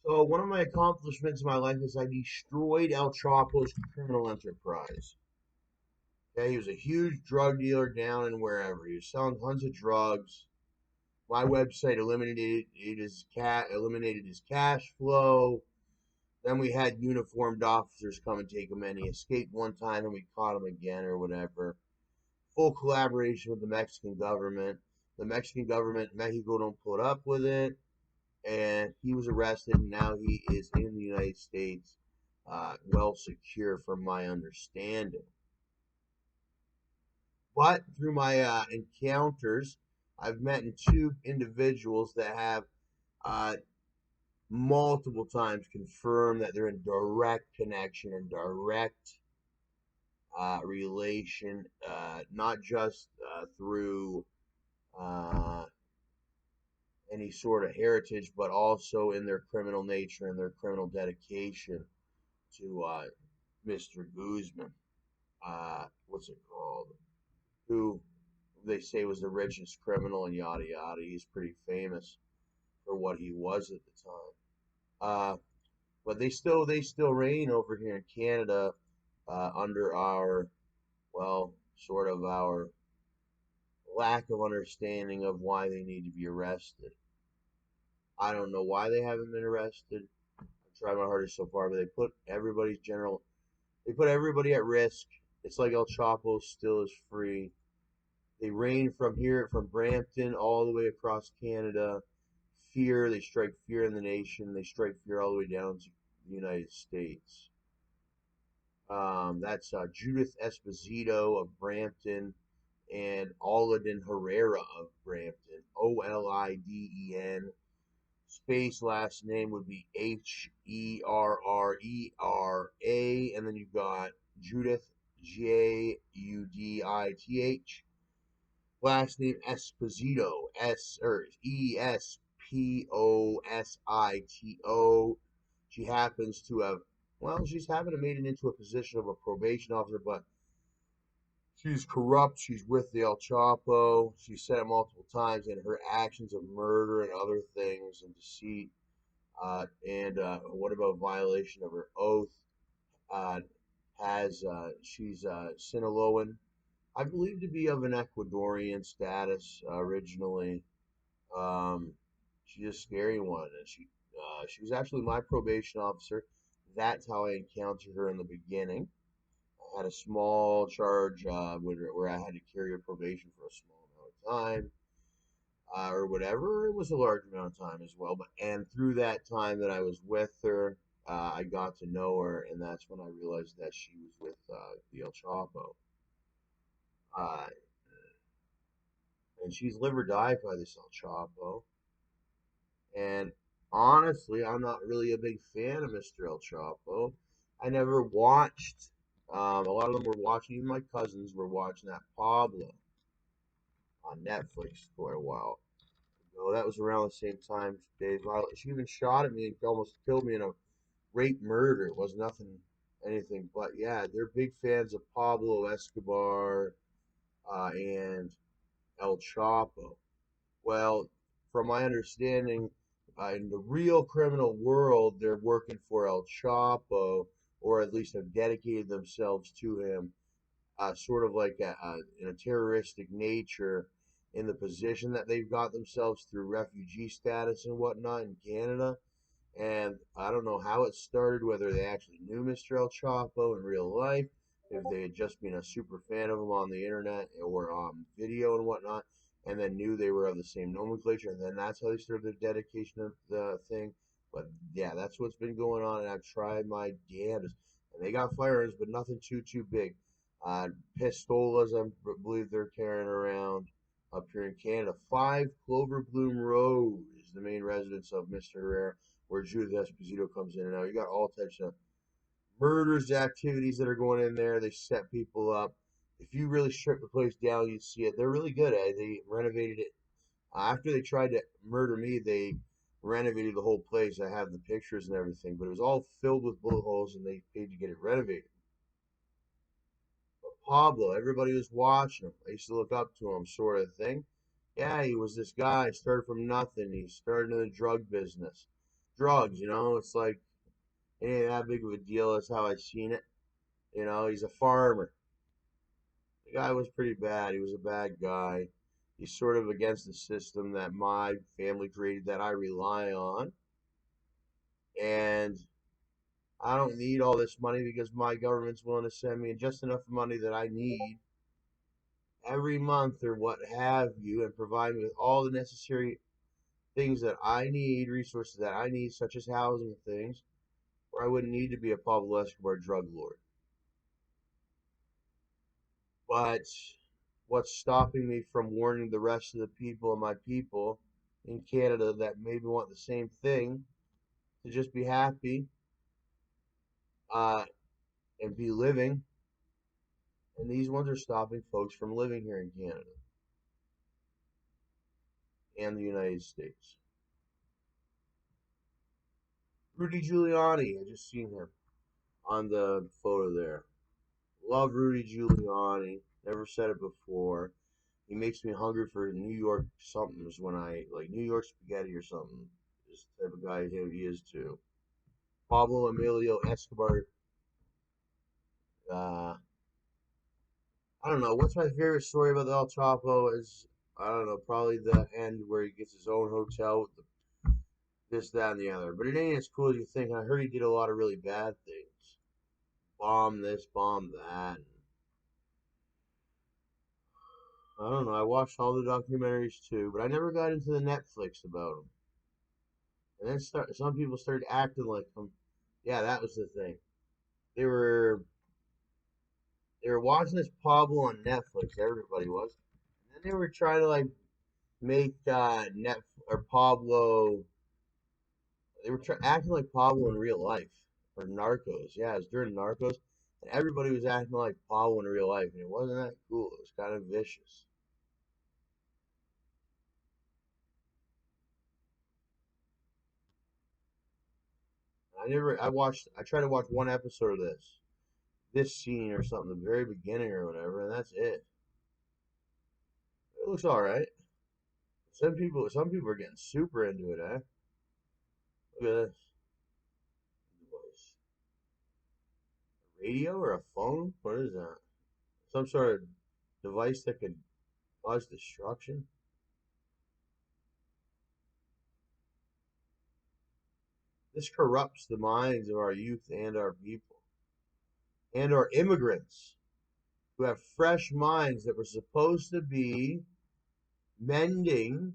So one of my accomplishments in my life is I destroyed El Chapo's criminal enterprise. Okay, he was a huge drug dealer down in wherever. He was selling tons of drugs. My website eliminated his cash flow. Then we had uniformed officers come and take him in. He escaped one time and we caught him again or whatever. Full collaboration with the Mexican government. The Mexican government, Mexico don't put up with it. And he was arrested, and now he is in the United States, well secure from my understanding. But through my encounters, I've met two individuals that have uh, multiple times confirmed that they're in direct connection and direct relation, not just through uh, any sort of heritage, but also in their criminal nature and their criminal dedication to Mr. Guzman. What's it called? Who they say was the richest criminal and yada yada. He's pretty famous for what he was at the time. But they still reign over here in Canada under our, well, sort of our lack of understanding of why they need to be arrested. I don't know why they haven't been arrested. I've tried my hardest so far, but they put everybody at risk. It's like El Chapo still is free. They reign from here, from Brampton all the way across Canada. Fear, they strike fear in the nation. They strike fear all the way down to the United States. That's Judith Esposito of Brampton and Oliden Herrera of Brampton. Oliden. Space last name would be Herrera, and then you've got Judith Judith. Last name Esposito, Esposito. She happens to have, well, she's having to made it into a position of a probation officer, but she's corrupt. She's with the El Chapo. She's said it multiple times, and her actions of murder and other things and deceit, and what about violation of her oath? Uh, has she's Sinaloan, I believe to be of an Ecuadorian status originally. Um, she's a scary one, and she was actually my probation officer. That's how I encountered her in the beginning. I had a small charge where I had to carry a probation for a small amount of time, or whatever. It was a large amount of time as well. But and through that time that I was with her, I got to know her, and that's when I realized that she was with the El Chapo. Uh, and she's live or die by this El Chapo. And honestly, I'm not really a big fan of Mr. El Chapo. I never watched. A lot of them were watching. Even my cousins were watching that Pablo on Netflix for a while. No, that was around the same time. Dave, she even shot at me and almost killed me in a rape murder. It was nothing, anything but yeah. They're big fans of Pablo Escobar and El Chapo. Well, from my understanding, in the real criminal world, they're working for El Chapo, or at least have dedicated themselves to him, sort of like in a terroristic nature, in the position that they've got themselves through refugee status and whatnot in Canada. And I don't know how it started, whether they actually knew Mr. El Chapo in real life, if they had just been a super fan of him on the internet or on video and whatnot, and then knew they were of the same nomenclature, and then that's how they started their dedication of the thing. But yeah, that's what's been going on, and I've tried my damnedest. And they got firearms, but nothing too big. Pistolas, I believe they're carrying around up here in Canada. 5 Clover Bloom Road is the main residence of Mr. Herrera, where Judith Esposito comes in and out. You got all types of murders, activities that are going in there. They set people up. If you really strip the place down, you'd see it. They're really good at it. They renovated it. After they tried to murder me, they renovated the whole place. I have the pictures and everything, but it was all filled with bullet holes, and they paid to get it renovated. But Pablo, everybody was watching him. I used to look up to him, sort of thing. Yeah, he was this guy. Started from nothing. He started in the drug business. drugs, it's like it ain't that big of a deal. That's how I seen it. He's a farmer. The guy was pretty bad. He was a bad guy. He's sort of against the system that my family created that I rely on. And I don't need all this money because my government's willing to send me just enough money that I need every month or what have you, and provide me with all the necessary things that I need, resources that I need, such as housing and things, where I wouldn't need to be a Pablo Escobar drug lord. But what's stopping me from warning the rest of the people and my people in Canada that maybe want the same thing to just be happy uh, and be living? And these ones are stopping folks from living here in Canada and the United States. Rudy Giuliani, I just seen him on the photo there. Love Rudy Giuliani. Never said it before. He makes me hungry for New York somethings when I like New York spaghetti or something. This type of guy he is too. Pablo Emilio Escobar. Uh, I don't know. What's my favorite story about the El Chapo is, I don't know, probably the end where he gets his own hotel with this, that, and the other. But it ain't as cool as you think. I heard he did a lot of really bad things. Bomb this, bomb that. I don't know. I watched all the documentaries too, but I never got into the Netflix about him. And then some people started acting like him. Yeah, that was the thing. They were they were watching this Pablo on Netflix. Everybody was, and then they were trying to like make Net or Pablo. They were acting like Pablo in real life or Narcos. Yeah, it was during Narcos, and everybody was acting like Pablo in real life, and it wasn't that cool. It was kind of vicious. I tried to watch one episode of this scene or something, the very beginning or whatever, and that's it. It looks all right. Some people are getting super into it, eh? Look at this device. A radio or a phone? What is that? Some sort of device that could cause destruction? This corrupts the minds of our youth and our people and our immigrants who have fresh minds that were supposed to be mending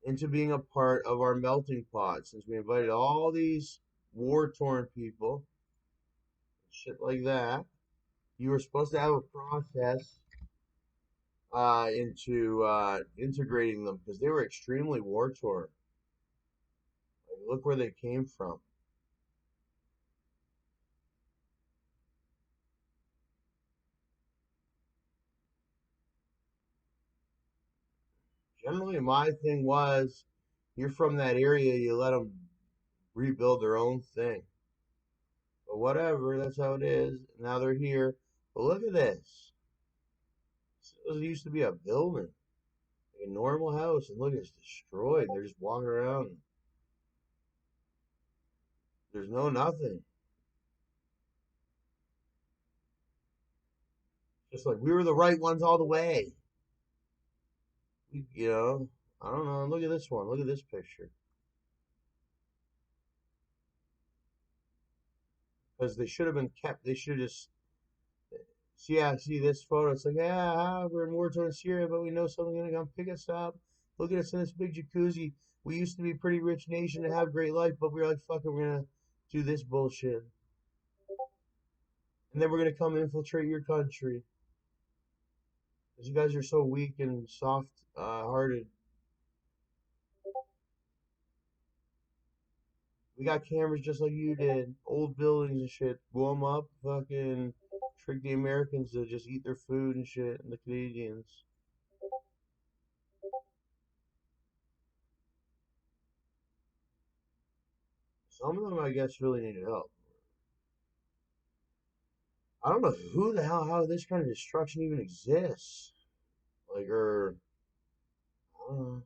into being a part of our melting pot, since we invited all these war torn people, shit like that. You were supposed to have a process into integrating them because they were extremely war torn. Like, look where they came from. Generally, my thing was, you're from that area, you let them rebuild their own thing. But whatever, that's how it is. Now they're here. But look at this. This used to be a building, like a normal house, and look, it's destroyed. They're just walking around. There's no nothing. Just like we were the right ones all the way. You know, I don't know. Look at this one. Look at this picture. Because they should have been kept. They should have just. See, yeah, see this photo. It's like, yeah, we're in war torn Syria, but we know someone's gonna come pick us up. Look at us in this big jacuzzi. We used to be a pretty rich nation and have a great life, but we are like, fuck it, we're gonna do this bullshit. And then we're gonna come infiltrate your country. Because you guys are so weak and soft hearted. We got cameras just like you did. Old buildings and shit. Blow them up. Fucking trick the Americans to just eat their food and shit. And the Canadians. Some of them, I guess, really needed help. I don't know who the hell, how this kind of destruction even exists. Like, or, I don't know.